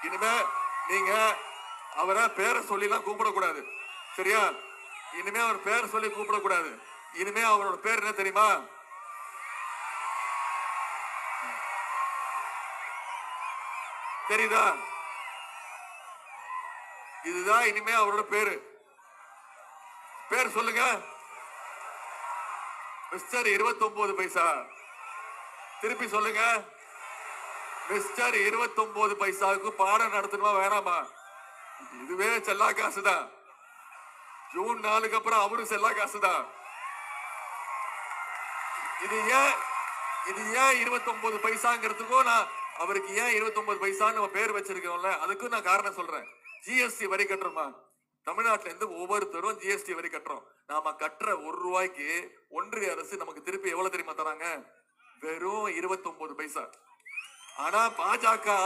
இனிமே நீங்க அவரை பேரை சொல்லி எல்லாம் கூப்பிடக்கூடாது, சரியா? இனிமே அவர் பேர் சொல்லி கூப்பிடக்கூடாது. இனிமே அவரோட பேர் என்ன தெரியுமா? தெரியுதா? இதுதான் இனிமே அவரோட பேரு. பேர் சொல்லுங்க. மிஸ்டர் 29 பைசா. திருப்பி சொல்லுங்க. மிஸ்டர் 29 பைசாவுக்கு பாடம் நடத்தணுமா வேணாமா? இதுவே செல்லா காசுதான். ஜூன் 4க்கு அப்புறம் அவரும் செல்லா காசுதான். இது ஏன் 29 பைசாங்கிறதுக்கும் நான் அவருக்கு ஏன் 29 பைசான்னு நம்ம பேர் வச்சிருக்கோம்ல, அதுக்கும் நான் காரணம் சொல்றேன். ஜிஎஸ்டி வரி கட்டுறோமா? தமிழ்நாட்டில இருந்து ஒவ்வொருத்தரும் ஜிஎஸ்டி வரி கட்டுறோம். நாம கட்டுற ₹1 ஒன்றிய அரசு நமக்கு திருப்பி எவ்வளவு தெரியுமா தராங்க? வெறும் 29 பைசா. ஆனா பாஜக